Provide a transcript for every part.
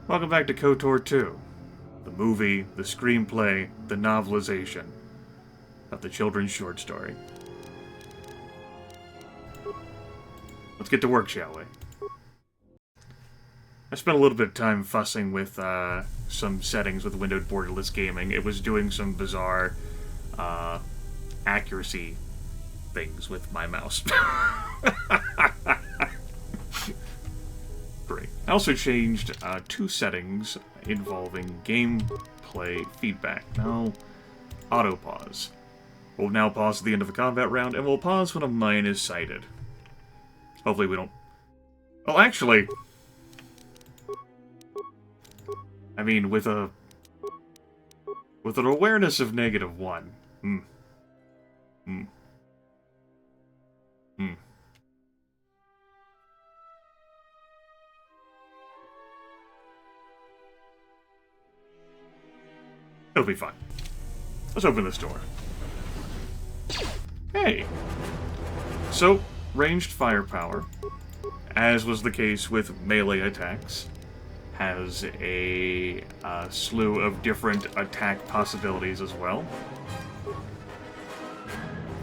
Welcome back to KOTOR 2. The movie, the screenplay, the novelization of the children's short story. Let's get to work, shall we? I spent a little bit of time fussing with some settings with windowed borderless gaming. It was doing some bizarre accuracy things with my mouse. Great. I also changed two settings involving gameplay feedback. Now, auto pause. We'll now pause at the end of a combat round, and we'll pause when a mine is sighted. Hopefully we don't... Well, actually... I mean, with an awareness of -1. It'll be fine. Let's open this door. Hey! So, ranged firepower, as was the case with melee attacks, has a slew of different attack possibilities as well.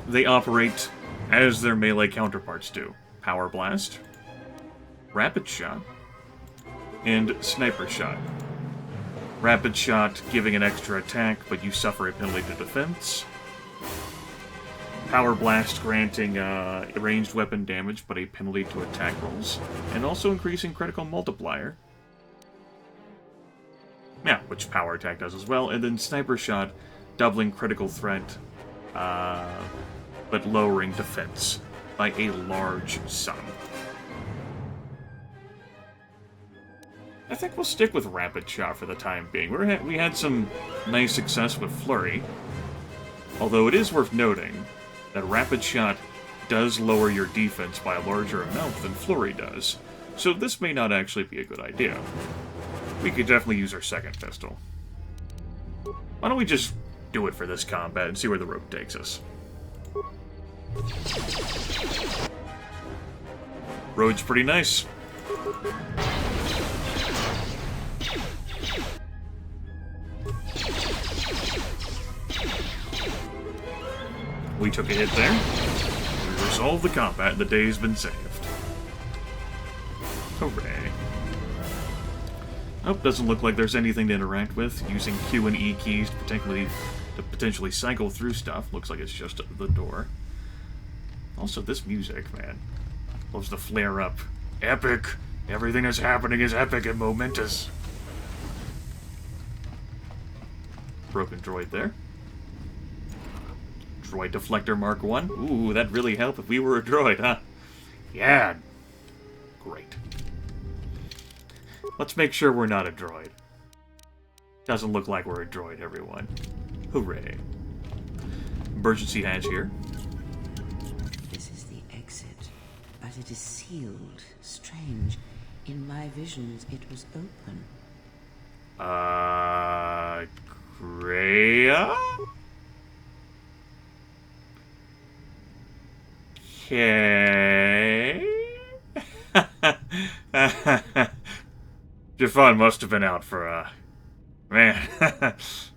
They operate as their melee counterparts do. Power Blast, Rapid Shot, and Sniper Shot. Rapid Shot giving an extra attack, but you suffer a penalty to defense. Power Blast granting ranged weapon damage, but a penalty to attack rolls. And also increasing critical multiplier. Yeah, which Power Attack does as well. And then Sniper Shot, doubling critical threat, but lowering defense by a large sum. I think we'll stick with Rapid Shot for the time being. We had some nice success with Flurry, although it is worth noting that Rapid Shot does lower your defense by a larger amount than Flurry does, so this may not actually be a good idea. We could definitely use our second pistol. Why don't we just do it for this combat and see where the road takes us? Road's pretty nice. We took a hit there. We resolved the combat, and the day's been saved. Hooray. Oh, doesn't look like there's anything to interact with. Using Q and E keys to potentially cycle through stuff. Looks like it's just the door. Also, this music, man. Loves to flare up. Epic! Everything that's happening is epic and momentous. Broken droid there. Droid Deflector Mark 1. Ooh, that'd really help if we were a droid, huh? Yeah. Great. Let's make sure we're not a droid. Doesn't look like we're a droid, everyone. Hooray. Emergency hatch here. This is the exit, but it is sealed. Strange. In my visions, it was open. Greya? Okay. Jafan must have been out for, man. There's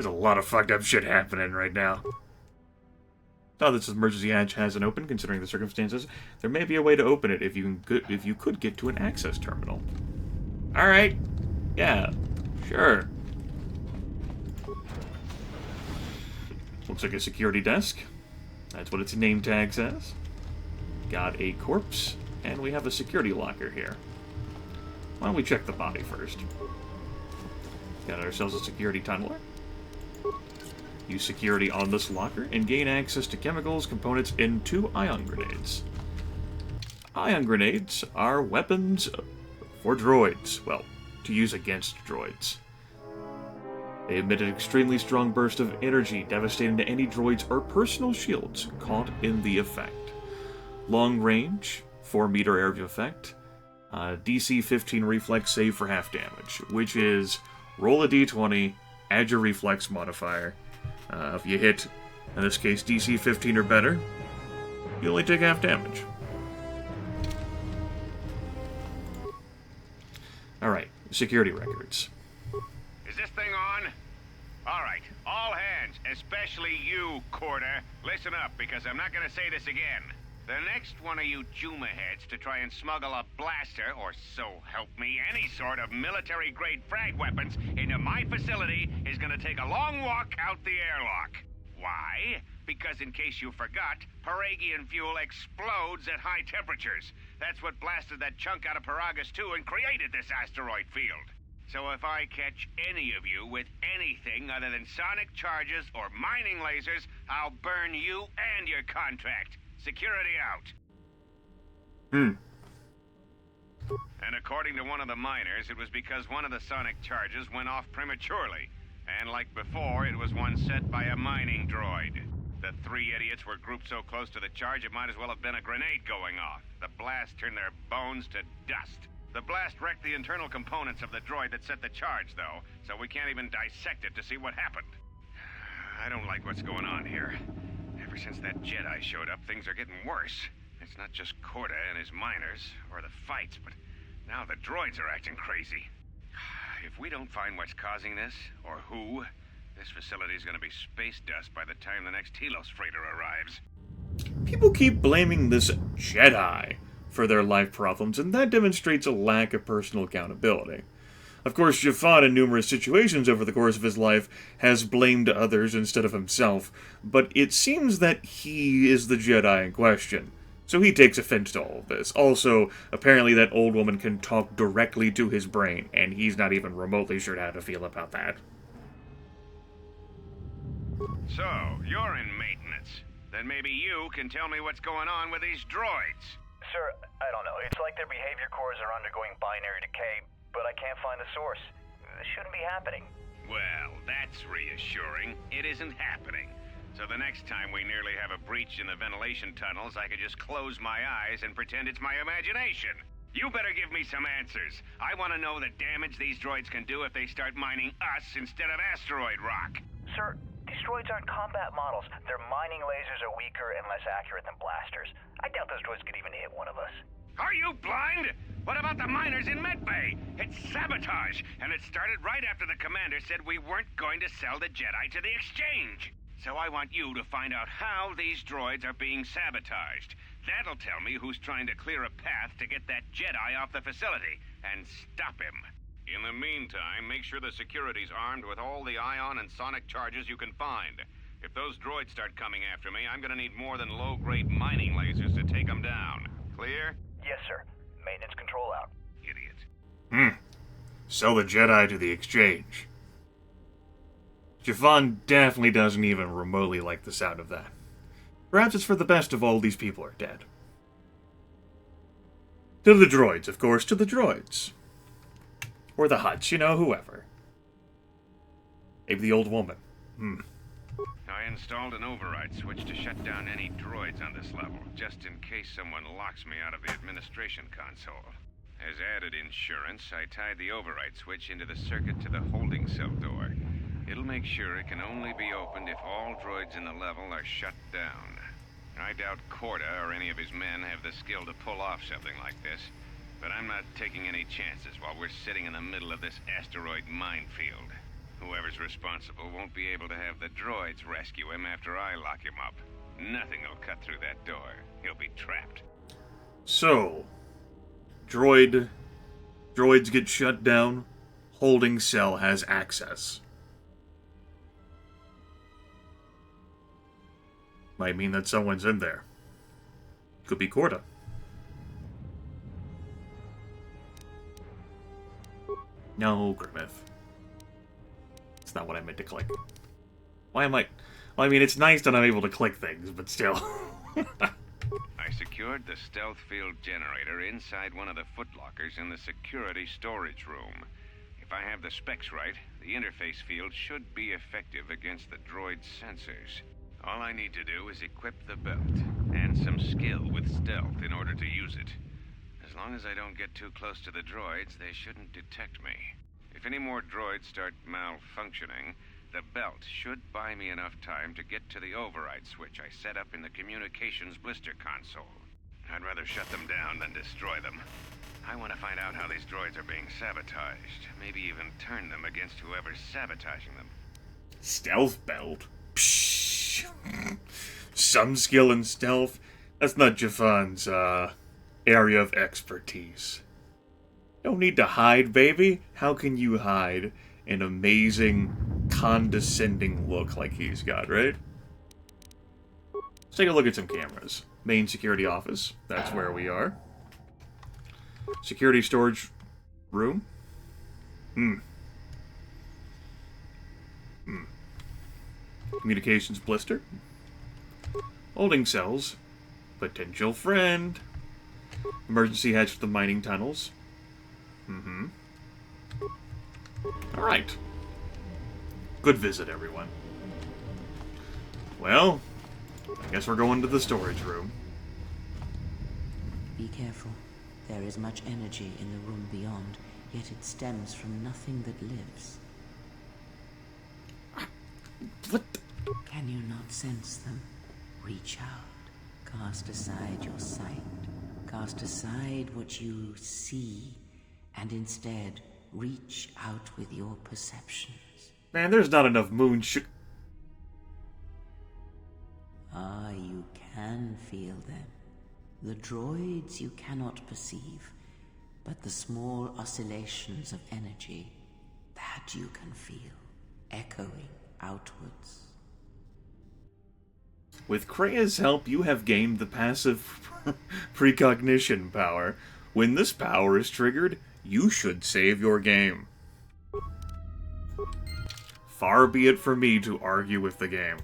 a lot of fucked up shit happening right now. Now that this emergency hatch hasn't opened, considering the circumstances, there may be a way to open it if you could get to an access terminal. Alright. Yeah. Sure. Looks like a security desk. That's what its name tag says. Got a corpse, and we have a security locker here. Why don't we check the body first? Got ourselves a security tunneler. Use security on this locker and gain access to chemicals, components, and 2 ion grenades. Ion grenades are weapons for droids. Well, to use against droids. They emit an extremely strong burst of energy, devastating to any droids or personal shields caught in the effect. Long range, 4-meter area of effect. DC 15 reflex save for half damage, which is roll a d20, add your reflex modifier. If you hit, in this case, DC 15 or better, you only take half damage. Alright, security records. Is this thing on? Alright, all hands, especially you, KOTOR. Listen up, because I'm not gonna say this again. The next one of you Juma heads to try and smuggle a blaster, or so help me, any sort of military-grade frag weapons into my facility is gonna take a long walk out the airlock. Why? Because in case you forgot, Paragian fuel explodes at high temperatures. That's what blasted that chunk out of Paragus 2 and created this asteroid field. So if I catch any of you with anything other than sonic charges or mining lasers, I'll burn you and your contract. Security out. And according to one of the miners, it was because one of the sonic charges went off prematurely. And like before, it was one set by a mining droid. The three idiots were grouped so close to the charge, it might as well have been a grenade going off. The blast turned their bones to dust. The blast wrecked the internal components of the droid that set the charge, though, so we can't even dissect it to see what happened. I don't like what's going on here. Ever since that Jedi showed up, things are getting worse. It's not just KOTOR and his miners, or the fights, but now the droids are acting crazy. If we don't find what's causing this, or who, this facility's gonna be space dust by the time the next Telos freighter arrives. People keep blaming this Jedi for their life problems, and that demonstrates a lack of personal accountability. Of course, Jafan in numerous situations over the course of his life has blamed others instead of himself, but it seems that he is the Jedi in question. So he takes offense to all of this. Also, apparently that old woman can talk directly to his brain, and he's not even remotely sure how to feel about that. So, you're in maintenance. Then maybe you can tell me what's going on with these droids. Sir, I don't know. It's like their behavior cores are undergoing binary decay, but I can't find the source. This shouldn't be happening. Well, that's reassuring. It isn't happening. So the next time we nearly have a breach in the ventilation tunnels, I could just close my eyes and pretend it's my imagination. You better give me some answers. I want to know the damage these droids can do if they start mining us instead of asteroid rock. Sir, these droids aren't combat models. Their mining lasers are weaker and less accurate than blasters. I doubt those droids could even hit one of us. Are you blind? What about the miners in Medbay? It's sabotage, and it started right after the commander said we weren't going to sell the Jedi to the exchange. So I want you to find out how these droids are being sabotaged. That'll tell me who's trying to clear a path to get that Jedi off the facility, and stop him. In the meantime, make sure the security's armed with all the ion and sonic charges you can find. If those droids start coming after me, I'm gonna need more than low-grade mining lasers to take them down. Clear? Yes, sir. Maintenance control out. Idiot. Sell the Jedi to the exchange. Jafan definitely doesn't even remotely like the sound of that. Perhaps it's for the best if all these people are dead. To the droids, of course, to the droids. Or the Hutts, you know, whoever. Maybe the old woman. I installed an override switch to shut down any droids on this level, just in case someone locks me out of the administration console. As added insurance, I tied the override switch into the circuit to the holding cell door. It'll make sure it can only be opened if all droids in the level are shut down. I doubt KOTOR or any of his men have the skill to pull off something like this, but I'm not taking any chances while we're sitting in the middle of this asteroid minefield. Whoever's responsible won't be able to have the droids rescue him after I lock him up. Nothing will cut through that door. He'll be trapped. So, droids get shut down, holding cell has access. Might mean that someone's in there. Could be KOTOR. No, Grimith. That's not what I meant to click. Why am I... Well, I mean, it's nice that I'm able to click things, but still. I secured the stealth field generator inside one of the footlockers in the security storage room. If I have the specs right, the interface field should be effective against the droid's sensors. All I need to do is equip the belt, and some skill with stealth in order to use it. As long as I don't get too close to the droids, they shouldn't detect me. If any more droids start malfunctioning, the belt should buy me enough time to get to the override switch I set up in the communications blister console. I'd rather shut them down than destroy them. I want to find out how these droids are being sabotaged. Maybe even turn them against whoever's sabotaging them. Stealth belt? Psh. Some skill in stealth? That's not Jafan's, area of expertise. Don't need to hide, baby. How can you hide an amazing, condescending look like he's got, right? Let's take a look at some cameras. Main security office. That's where we are. Security storage room. Communications blister. Holding cells. Potential friend. Emergency hatch for the mining tunnels. Alright. Good visit, everyone. Well, I guess we're going to the storage room. Be careful. There is much energy in the room beyond, yet it stems from nothing that lives. What? Can you not sense them? Reach out. Cast aside your sight. Cast aside what you see, and instead reach out with your perceptions. Man, there's not enough Ah, you can feel them. The droids you cannot perceive, but the small oscillations of energy, that you can feel, echoing outwards. With Krea's help, you have gained the passive precognition power. When this power is triggered, you should save your game. Far be it from me to argue with the game.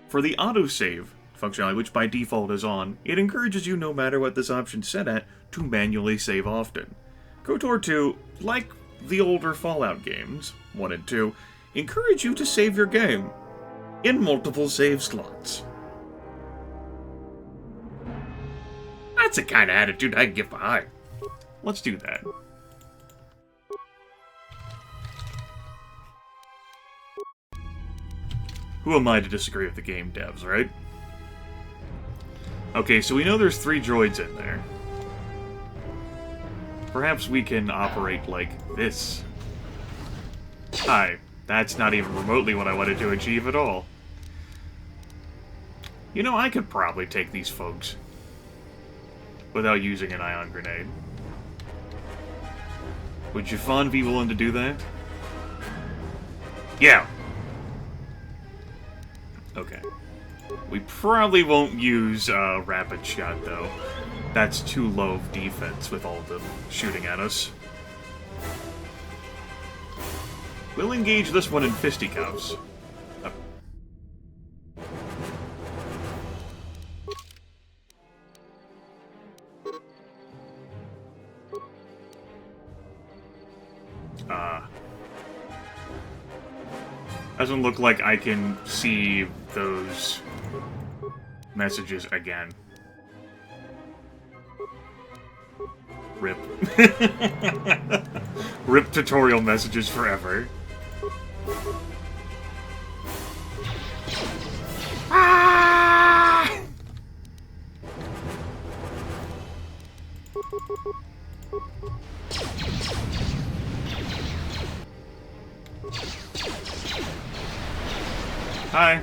For the autosave functionality, which by default is on, it encourages you, no matter what this option's set at, to manually save often. KOTOR 2, like the older Fallout games, 1 and 2, encourage you to save your game in multiple save slots. That's the kind of attitude I can get behind. Let's do that. Who am I to disagree with the game devs, right? Okay, so we know there's 3 droids in there. Perhaps we can operate like this. Hi, that's not even remotely what I wanted to achieve at all. You know, I could probably take these folks without using an ion grenade. Would Jafan be willing to do that? Yeah. Okay. We probably won't use rapid shot, though. That's too low of defense with all of them shooting at us. We'll engage this one in fisticuffs. Doesn't look like I can see those messages again. RIP. RIP tutorial messages forever. Ah! Hi.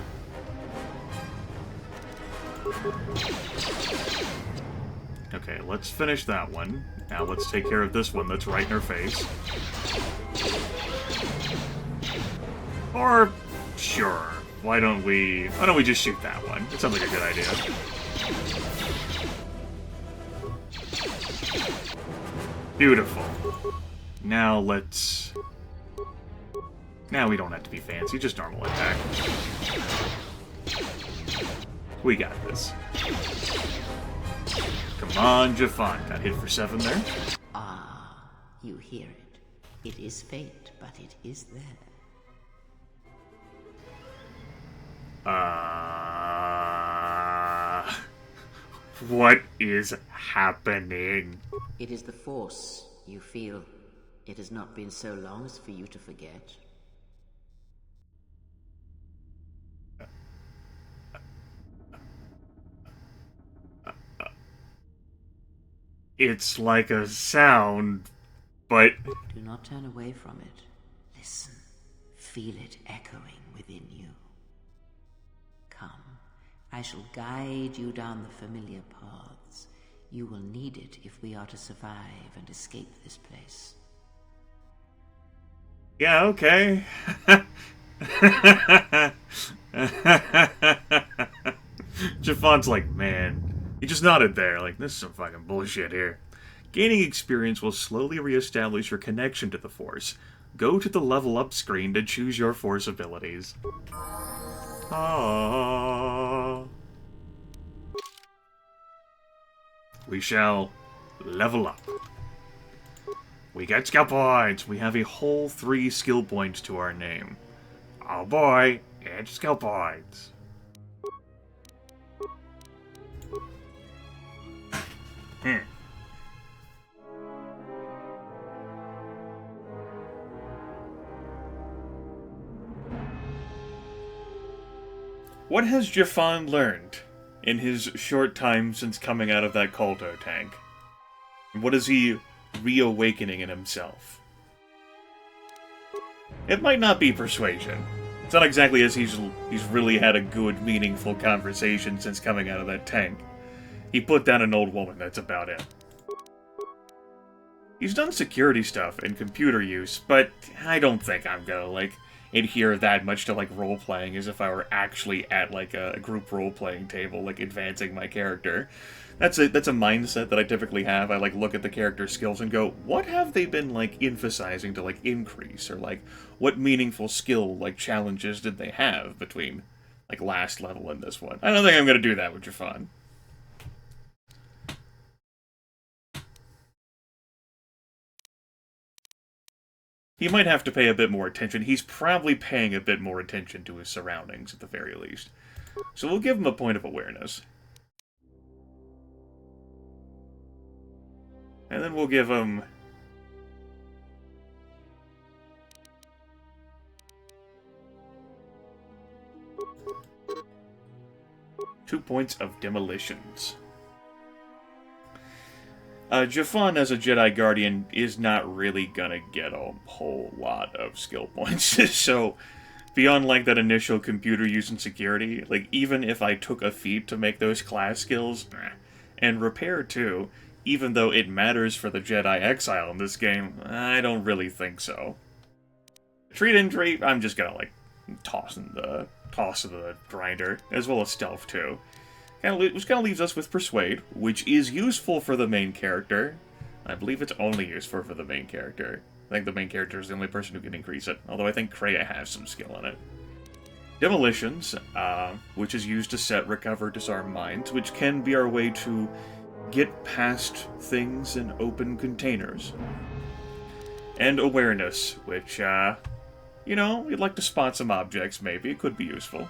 Okay, let's finish that one. Now let's take care of this one that's right in her face. Or, sure, why don't we just shoot that one? It sounds like a good idea. Beautiful. Now let's... Now we don't have to be fancy, just normal attack. We got this. Come on, Jafan. Got hit for 7 there. Ah, you hear it. It is fate, but it is there. What is happening? It is the Force, you feel. It has not been so long as for you to forget. It's like a sound, but... Do not turn away from it. Listen. Feel it echoing within you. Come. I shall guide you down the familiar paths. You will need it if we are to survive and escape this place. Yeah, okay. Jafan's like, man. He just nodded there, like, this is some fucking bullshit here. Gaining experience will slowly reestablish your connection to the Force. Go to the level up screen to choose your Force abilities. Ah. We shall level up. We get skill points. We have a whole 3 skill points to our name. Oh boy, it's skill points. What has Jafan learned in his short time since coming out of that KOTOR tank? What is he reawakening in himself? It might not be persuasion. It's not exactly as he's really had a good, meaningful conversation since coming out of that tank. He put down an old woman, that's about it. He's done security stuff and computer use, but I don't think I'm gonna, like, adhere that much to, like, role-playing as if I were actually at, like, a group role-playing table, like, advancing my character. That's a mindset that I typically have. I, like, look at the character skills and go, what have they been, like, emphasizing to, like, increase? Or, like, what meaningful skill, like, challenges did they have between, like, last level and this one? I don't think I'm gonna do that with Jafan. He might have to pay a bit more attention. He's probably paying a bit more attention to his surroundings, at the very least. So we'll give him a point of awareness. And then we'll give him... two points of demolitions. Jafan, as a Jedi Guardian, is not really gonna get a whole lot of skill points. So, beyond, like, that initial computer use and security, like, even if I took a feat to make those class skills, and repair, too, even though it matters for the Jedi Exile in this game, I don't really think so. Treat injury, I'm just gonna, like, toss the grinder, as well as stealth, too. Which kind of leaves us with Persuade, which is useful for the main character. I believe it's only useful for the main character. I think the main character is the only person who can increase it, although I think Kreia has some skill in it. Demolitions, which is used to set, recover, disarm mines, which can be our way to get past things in open containers. And Awareness, which, you know, you'd like to spot some objects, maybe. It could be useful.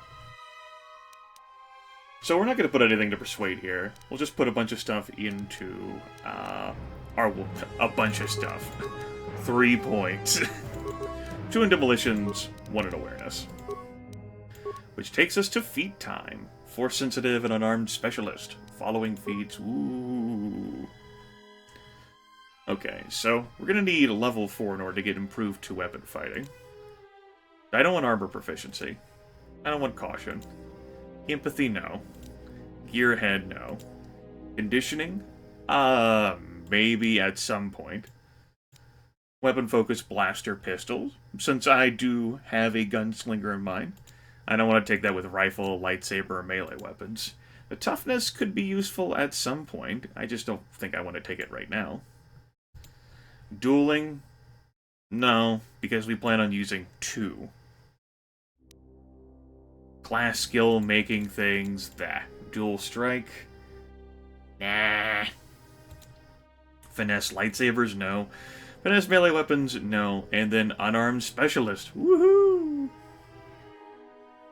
So we're not going to put anything to Persuade here. We'll just put a bunch of stuff into, a bunch of stuff. 3 points. 2 in Demolitions, 1 in Awareness. Which takes us to feat time. Force sensitive and unarmed specialist. Following feats, ooh. Okay, so we're going to need a level 4 in order to get improved to weapon fighting. I don't want armor proficiency. I don't want caution. Empathy, no. Gearhead, no. Conditioning? Maybe at some point. Weapon focus, blaster, pistols. Since I do have a gunslinger in mind, I don't want to take that with rifle, lightsaber, or melee weapons. The toughness could be useful at some point. I just don't think I want to take it right now. Dueling? No, because we plan on using 2. Class skill, making things, Dual strike? Nah. Finesse lightsabers? No. Finesse melee weapons? No. And then unarmed specialist. Woohoo!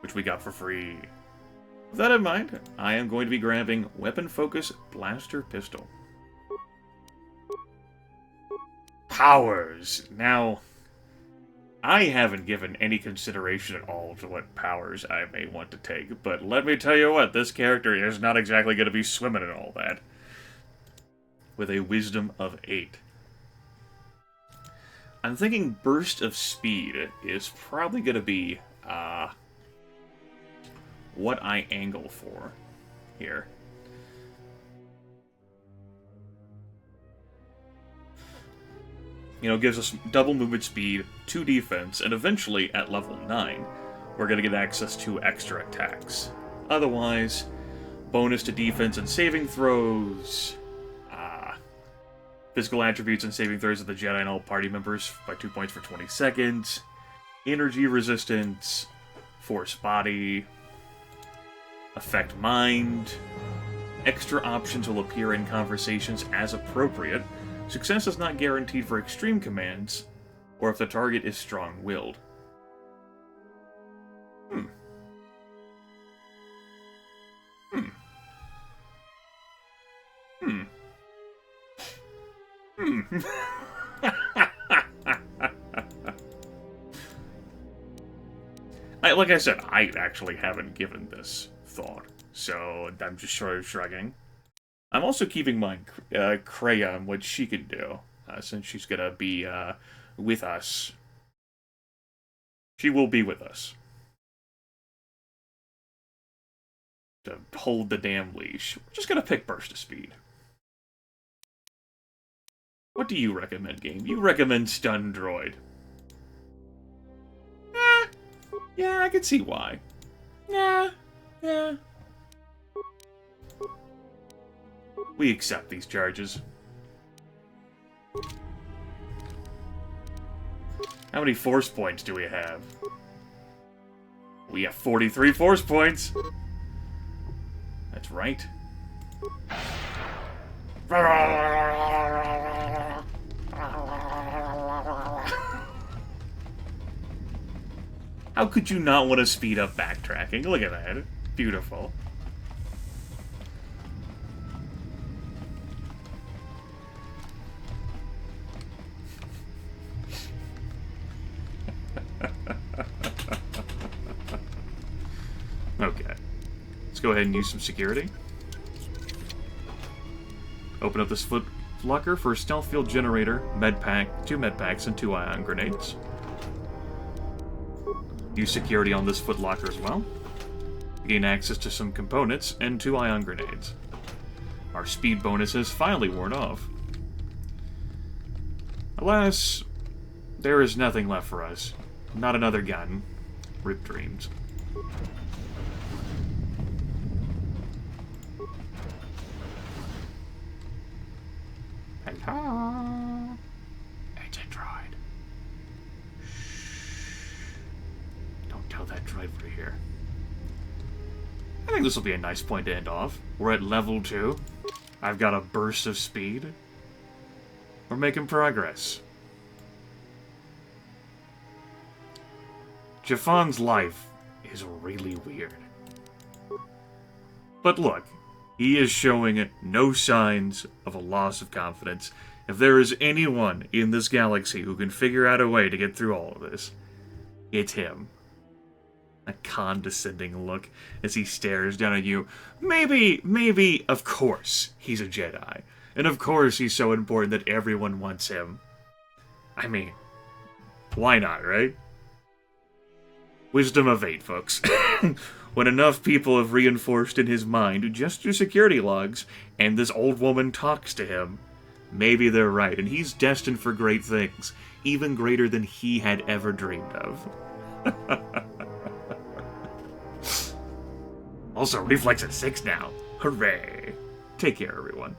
Which we got for free. With that in mind, I am going to be grabbing Weapon Focus Blaster Pistol. Powers! Now, I haven't given any consideration at all to what powers I may want to take, but let me tell you what, this character is not exactly going to be swimming in all that. with a wisdom of 8. I'm thinking burst of speed is probably going to be what I angle for here. You know, gives us double movement speed, 2 defense, and eventually, at level 9, we're going to get access to extra attacks. Otherwise, bonus to defense and saving throws, physical attributes and saving throws of the Jedi and all party members by 2 points for 20 seconds, energy resistance, force body, affect mind, extra options will appear in conversations as appropriate. Success is not guaranteed for extreme commands, or if the target is strong-willed. Like I said, I actually haven't given this thought, so I'm just sort of shrugging. I'm also keeping my Kreia on what she can do, since she's gonna be with us. She will be with us. To hold the damn leash. We're just gonna pick Burst of Speed. What do you recommend, game? You recommend Stun Droid. Yeah, I can see why. Yeah. We accept these charges. How many force points do we have? We have 43 force points! That's right. How could you not want to speed up backtracking? Look at that. Beautiful. Okay. Let's go ahead and use some security. Open up this foot locker for a stealth field generator, med pack, 2 med packs, and 2 ion grenades. Use security on this foot locker as well. Gain access to some components and 2 ion grenades. Our speed bonus has finally worn off. Alas, there is nothing left for us. Not another gun. Rip dreams. Hello? It's a droid. Shh. Don't tell that droid we're here. I think this will be a nice point to end off. We're at level 2. I've got a burst of speed. We're making progress. Jafan's life is really weird. But look, he is showing no signs of a loss of confidence. If there is anyone in this galaxy who can figure out a way to get through all of this, it's him. A condescending look as he stares down at you. Maybe, of course, he's a Jedi. And of course he's so important that everyone wants him. I mean, why not, right? Wisdom of 8, folks. When enough people have reinforced in his mind just through security logs, and this old woman talks to him, maybe they're right, and he's destined for great things, even greater than he had ever dreamed of. Also, reflex at 6 now. Hooray. Take care, everyone.